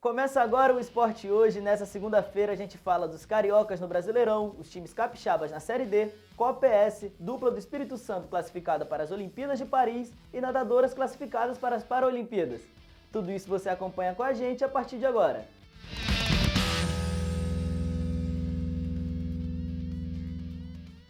Começa agora o Esporte Hoje. Nessa segunda-feira a gente fala dos cariocas no Brasileirão, os times capixabas na Série D, Copa PS, dupla do Espírito Santo classificada para as Olimpíadas de Paris e nadadoras classificadas para as Paralimpíadas. Tudo isso você acompanha com a gente a partir de agora.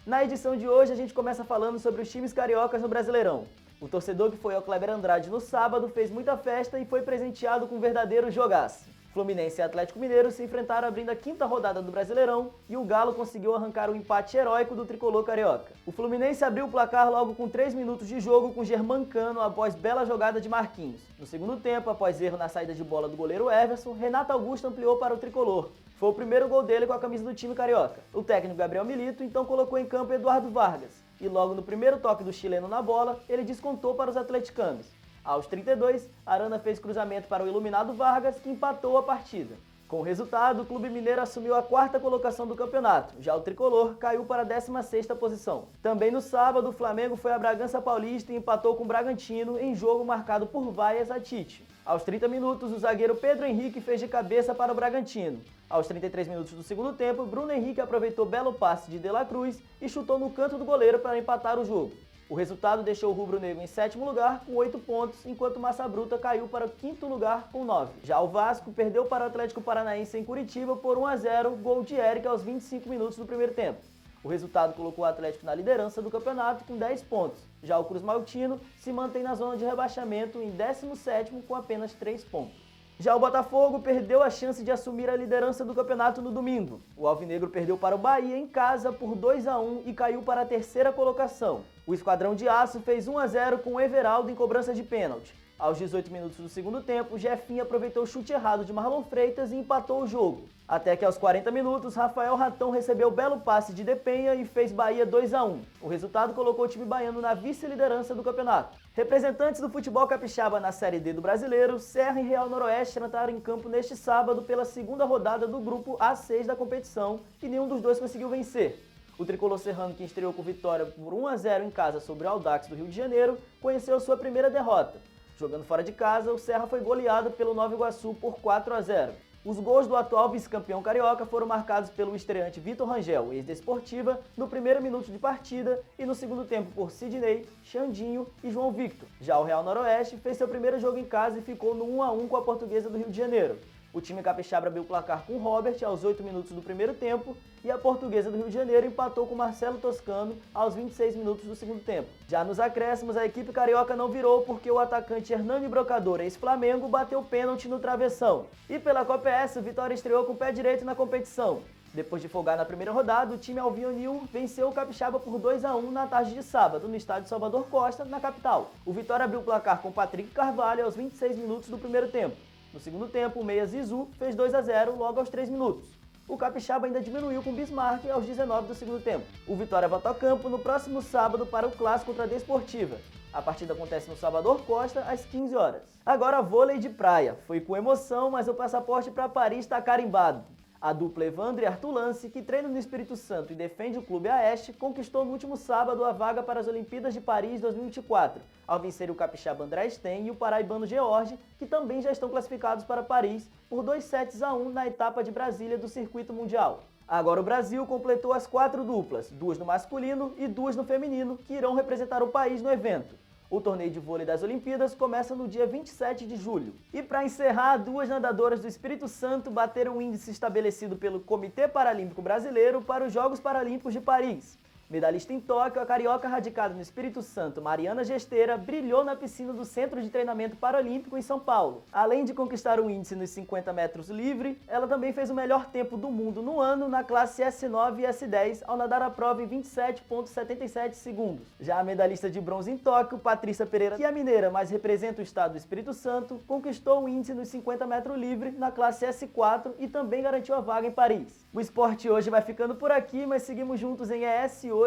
Na edição de hoje a gente começa falando sobre os times cariocas no Brasileirão. O torcedor que foi ao Kleber Andrade no sábado fez muita festa e foi presenteado com um verdadeiro jogaço. Fluminense e Atlético Mineiro se enfrentaram abrindo a quinta rodada do Brasileirão e o Galo conseguiu arrancar o empate heróico do tricolor carioca. O Fluminense abriu o placar logo com 3 minutos de jogo com Germancano após bela jogada de Marquinhos. No segundo tempo, após erro na saída de bola do goleiro Everson, Renato Augusto ampliou para o tricolor. Foi o primeiro gol dele com a camisa do time carioca. O técnico Gabriel Milito então colocou em campo Eduardo Vargas. E logo no primeiro toque do chileno na bola, ele descontou para os atleticanos. Aos 32, Arana fez cruzamento para o iluminado Vargas, que empatou a partida. Com o resultado, o Clube Mineiro assumiu a quarta colocação do campeonato, já o tricolor caiu para a 16ª posição. Também no sábado, o Flamengo foi a Bragança Paulista e empatou com o Bragantino em jogo marcado por vaias a Tite. Aos 30 minutos, o zagueiro Pedro Henrique fez de cabeça para o Bragantino. Aos 33 minutos do segundo tempo, Bruno Henrique aproveitou belo passe de De La Cruz e chutou no canto do goleiro para empatar o jogo. O resultado deixou o rubro-negro em 7º lugar com 8 pontos, enquanto o Massa Bruta caiu para o 5º lugar com 9. Já o Vasco perdeu para o Atlético Paranaense em Curitiba por 1-0, gol de Eric aos 25 minutos do primeiro tempo. O resultado colocou o Atlético na liderança do campeonato com 10 pontos. Já o Cruz Maltino se mantém na zona de rebaixamento em 17º com apenas 3 pontos. Já o Botafogo perdeu a chance de assumir a liderança do campeonato no domingo. O Alvinegro perdeu para o Bahia em casa por 2-1 e caiu para a 3ª colocação. O Esquadrão de Aço fez 1-0 com o Everaldo em cobrança de pênalti. Aos 18 minutos do segundo tempo, Jefinho aproveitou o chute errado de Marlon Freitas e empatou o jogo. Até que aos 40 minutos, Rafael Ratão recebeu belo passe de Depenha e fez Bahia 2-1. O resultado colocou o time baiano na vice-liderança do campeonato. Representantes do futebol capixaba na Série D do Brasileiro, Serra e Real Noroeste entraram em campo neste sábado pela segunda rodada do grupo A6 da competição e nenhum dos dois conseguiu vencer. O tricolor serrano, que estreou com vitória por 1-0 em casa sobre o Audax do Rio de Janeiro, conheceu sua primeira derrota. Jogando fora de casa, o Serra foi goleado pelo Nova Iguaçu por 4-0. Os gols do atual vice-campeão carioca foram marcados pelo estreante Vitor Rangel, ex-Desportiva, no primeiro minuto de partida e no segundo tempo por Sidney, Xandinho e João Victor. Já o Real Noroeste fez seu primeiro jogo em casa e ficou no 1-1 com a Portuguesa do Rio de Janeiro. O time capixaba abriu o placar com Robert aos 8 minutos do primeiro tempo e a Portuguesa do Rio de Janeiro empatou com Marcelo Toscano aos 26 minutos do segundo tempo. Já nos acréscimos, a equipe carioca não virou porque o atacante Hernani Brocador, ex-Flamengo, bateu pênalti no travessão. E pela Copa PS, o Vitória estreou com o pé direito na competição. Depois de folgar na primeira rodada, o time alvinho venceu o Capixaba por 2-1 na tarde de sábado, no estádio Salvador Costa, na capital. O Vitória abriu o placar com Patrick Carvalho aos 26 minutos do primeiro tempo. No segundo tempo, o meia Zizu fez 2-0 logo aos 3 minutos. O Capixaba ainda diminuiu com Bismarck aos 19 do segundo tempo. O Vitória volta ao campo no próximo sábado para o clássico contra a Desportiva. A partida acontece no Salvador Costa às 15 horas. Agora vôlei de praia. Foi com emoção, mas o passaporte para Paris está carimbado. A dupla Evandro e Arthur Lance, que treina no Espírito Santo e defende o Clube Aeste, conquistou no último sábado a vaga para as Olimpíadas de Paris 2024, ao vencer o capixaba André Sten e o paraibano George, que também já estão classificados para Paris por 2-1 na etapa de Brasília do circuito mundial. Agora o Brasil completou as 4 duplas, 2 no masculino e 2 no feminino, que irão representar o país no evento. O torneio de vôlei das Olimpíadas começa no dia 27 de julho. E para encerrar, 2 nadadoras do Espírito Santo bateram o índice estabelecido pelo Comitê Paralímpico Brasileiro para os Jogos Paralímpicos de Paris. Medalhista em Tóquio, a carioca radicada no Espírito Santo, Mariana Gesteira, brilhou na piscina do Centro de Treinamento Paralímpico em São Paulo. Além de conquistar o índice nos 50 metros livre, ela também fez o melhor tempo do mundo no ano na classe S9 e S10 ao nadar a prova em 27,77 segundos. Já a medalhista de bronze em Tóquio, Patrícia Pereira, que é mineira, mas representa o estado do Espírito Santo, conquistou o índice nos 50 metros livre na classe S4 e também garantiu a vaga em Paris. O Esporte Hoje vai ficando por aqui, mas seguimos juntos em eshoje.com.br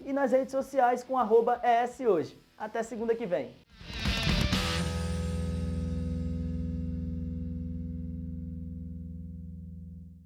e nas redes sociais com @eshoje. Até segunda que vem.